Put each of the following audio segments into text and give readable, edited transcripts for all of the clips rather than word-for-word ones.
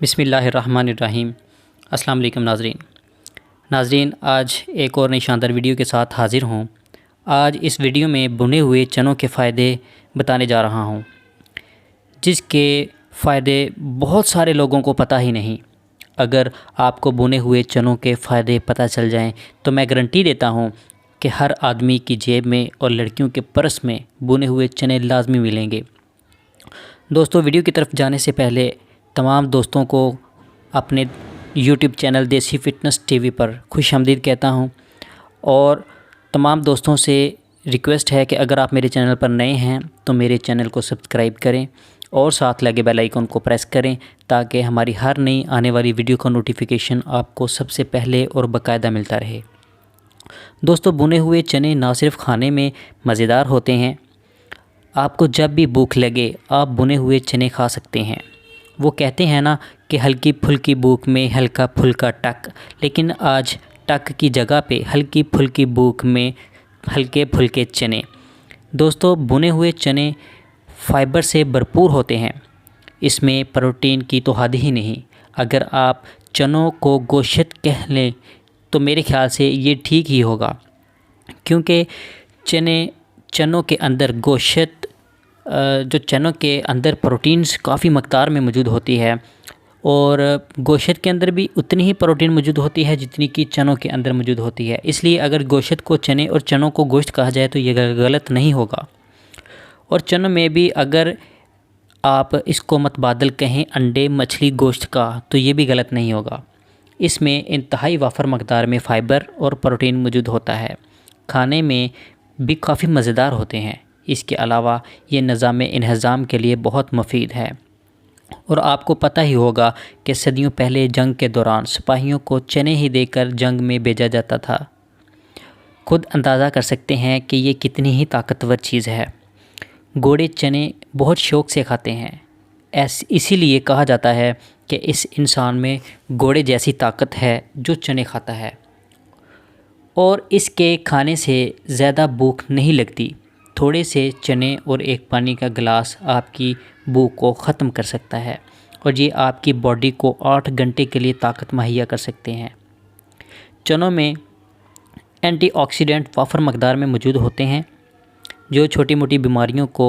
بسم اللہ الرحمن الرحیم۔ السلام علیکم ناظرین، آج ایک اور نئی شاندار ویڈیو کے ساتھ حاضر ہوں۔ آج اس ویڈیو میں بھنے ہوئے چنوں کے فائدے بتانے جا رہا ہوں، جس کے فائدے بہت سارے لوگوں کو پتہ ہی نہیں۔ اگر آپ کو بھنے ہوئے چنوں کے فائدے پتہ چل جائیں تو میں گارنٹی دیتا ہوں کہ ہر آدمی کی جیب میں اور لڑکیوں کے پرس میں بھنے ہوئے چنے لازمی ملیں گے۔ دوستو، ویڈیو کی طرف جانے سے پہلے تمام دوستوں کو اپنے یوٹیوب چینل دیسی فٹنس ٹی وی پر خوش آمدید کہتا ہوں، اور تمام دوستوں سے ریکویسٹ ہے کہ اگر آپ میرے چینل پر نئے ہیں تو میرے چینل کو سبسکرائب کریں اور ساتھ لگے بیل آئیکن کو پریس کریں تاکہ ہماری ہر نئی آنے والی ویڈیو کا نوٹیفیکیشن آپ کو سب سے پہلے اور باقاعدہ ملتا رہے۔ دوستو، بھنے ہوئے چنے نہ صرف کھانے میں مزیدار ہوتے ہیں، آپ کو جب بھی بھوک لگے آپ بھنے ہوئے چنے کھا سکتے ہیں۔ وہ کہتے ہیں نا کہ ہلکی پھلکی بھوک میں ہلکا پھلکا ٹک، لیکن آج ٹک کی جگہ پہ ہلکی پھلکی بھوک میں ہلکے پھلکے چنے۔ دوستو، بھنے ہوئے چنے فائبر سے بھرپور ہوتے ہیں، اس میں پروٹین کی تو حد ہی نہیں۔ اگر آپ چنوں کو گوشت کہہ لیں تو میرے خیال سے یہ ٹھیک ہی ہوگا، کیونکہ چنوں کے اندر چنوں کے اندر پروٹینز کافی مقدار میں موجود ہوتی ہے، اور گوشت کے اندر بھی اتنی ہی پروٹین موجود ہوتی ہے جتنی کہ چنوں کے اندر موجود ہوتی ہے۔ اس لیے اگر گوشت کو چنے اور چنوں کو گوشت کہا جائے تو یہ غلط نہیں ہوگا، اور چنوں میں بھی اگر آپ اس کو متبادل کہیں انڈے مچھلی گوشت کا تو یہ بھی غلط نہیں ہوگا۔ اس میں انتہائی وافر مقدار میں فائبر اور پروٹین موجود ہوتا ہے، کھانے میں بھی کافی مزیدار ہوتے ہیں۔ اس کے علاوہ یہ نظام انہضام کے لیے بہت مفید ہے، اور آپ کو پتہ ہی ہوگا کہ صدیوں پہلے جنگ کے دوران سپاہیوں کو چنے ہی دے کر جنگ میں بھیجا جاتا تھا۔ خود اندازہ کر سکتے ہیں کہ یہ کتنی ہی طاقتور چیز ہے۔ گھوڑے چنے بہت شوق سے کھاتے ہیں، اسی لیے کہا جاتا ہے کہ اس انسان میں گھوڑے جیسی طاقت ہے جو چنے کھاتا ہے، اور اس کے کھانے سے زیادہ بھوک نہیں لگتی۔ تھوڑے سے چنے اور ایک پانی کا گلاس آپ کی بھوک کو ختم کر سکتا ہے، اور یہ آپ کی باڈی کو 8 گھنٹے کے لیے طاقت مہیا کر سکتے ہیں۔ چنوں میں اینٹی آکسیڈنٹ وافر مقدار میں موجود ہوتے ہیں، جو چھوٹی موٹی بیماریوں کو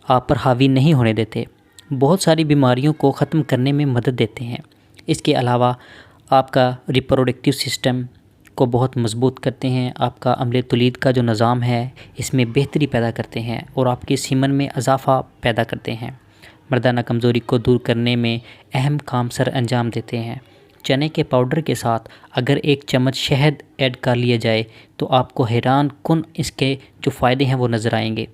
آپ پر حاوی نہیں ہونے دیتے، بہت ساری بیماریوں کو ختم کرنے میں مدد دیتے ہیں۔ اس کے علاوہ آپ کا ریپروڈکٹیو سسٹم کو بہت مضبوط کرتے ہیں، آپ کا عمل تولید کا جو نظام ہے اس میں بہتری پیدا کرتے ہیں، اور آپ کے سیمن میں اضافہ پیدا کرتے ہیں۔ مردانہ کمزوری کو دور کرنے میں اہم کام سر انجام دیتے ہیں۔ چنے کے پاؤڈر کے ساتھ اگر 1 چمچ شہد ایڈ کر لیا جائے تو آپ کو حیران کن اس کے جو فائدے ہیں وہ نظر آئیں گے۔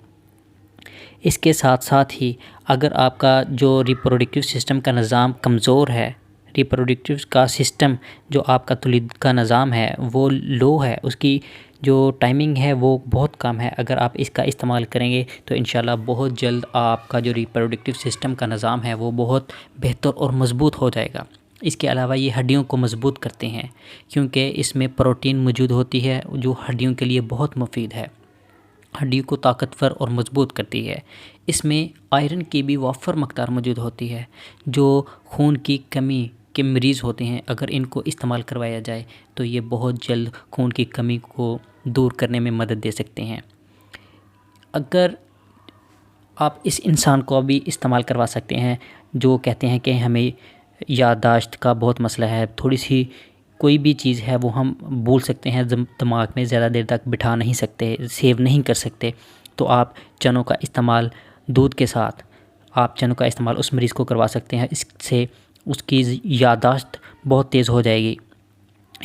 اس کے ساتھ ساتھ ہی اگر آپ کا جو ریپروڈکٹیو سسٹم کا نظام کمزور ہے، ریپروڈکٹیو کا سسٹم جو آپ کا تولید کا نظام ہے وہ لو ہے، اس کی جو ٹائمنگ ہے وہ بہت کم ہے، اگر آپ اس کا استعمال کریں گے تو انشاءاللہ بہت جلد آپ کا جو ریپروڈکٹیو سسٹم کا نظام ہے وہ بہت بہتر اور مضبوط ہو جائے گا۔ اس کے علاوہ یہ ہڈیوں کو مضبوط کرتے ہیں، کیونکہ اس میں پروٹین موجود ہوتی ہے جو ہڈیوں کے لیے بہت مفید ہے، ہڈیوں کو طاقتور اور مضبوط کرتی ہے۔ اس میں آئرن کی بھی وافر مقدار موجود ہوتی ہے، جو خون کی کمی کے مریض ہوتے ہیں اگر ان کو استعمال کروایا جائے تو یہ بہت جلد خون کی کمی کو دور کرنے میں مدد دے سکتے ہیں۔ اگر آپ اس انسان کو بھی استعمال کروا سکتے ہیں جو کہتے ہیں کہ ہمیں یادداشت کا بہت مسئلہ ہے، تھوڑی سی کوئی بھی چیز ہے وہ ہم بھول سکتے ہیں، دماغ میں زیادہ دیر تک بٹھا نہیں سکتے، سیو نہیں کر سکتے، تو آپ چنوں کا استعمال دودھ کے ساتھ آپ چنوں کا استعمال اس مریض کو کروا سکتے ہیں، اس سے اس کی یادداشت بہت تیز ہو جائے گی۔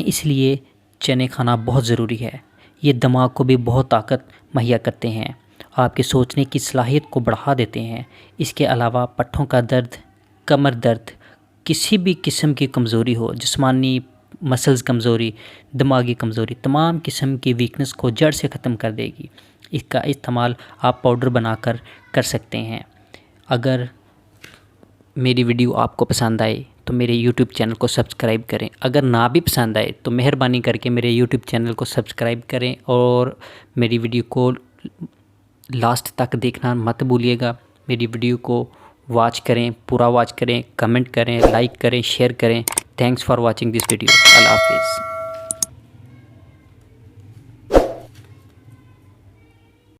اس لیے چنے کھانا بہت ضروری ہے، یہ دماغ کو بھی بہت طاقت مہیا کرتے ہیں، آپ کے سوچنے کی صلاحیت کو بڑھا دیتے ہیں۔ اس کے علاوہ پٹھوں کا درد، کمر درد، کسی بھی قسم کی کمزوری ہو، جسمانی مسلز کمزوری، دماغی کمزوری، تمام قسم کی ویکنس کو جڑ سے ختم کر دے گی۔ اس کا استعمال آپ پاؤڈر بنا کر سکتے ہیں۔ اگر میری ویڈیو آپ کو پسند آئے تو میرے یوٹیوب چینل کو سبسکرائب کریں، اگر نہ بھی پسند آئے تو مہربانی کر کے میرے یوٹیوب چینل کو سبسکرائب کریں، اور میری ویڈیو کو لاسٹ تک دیکھنا مت بھولیے گا۔ میری ویڈیو کو واچ کریں، پورا واچ کریں، کمنٹ کریں، لائک کریں، شیئر کریں۔ Thanks for watching this video. Allah حافظ۔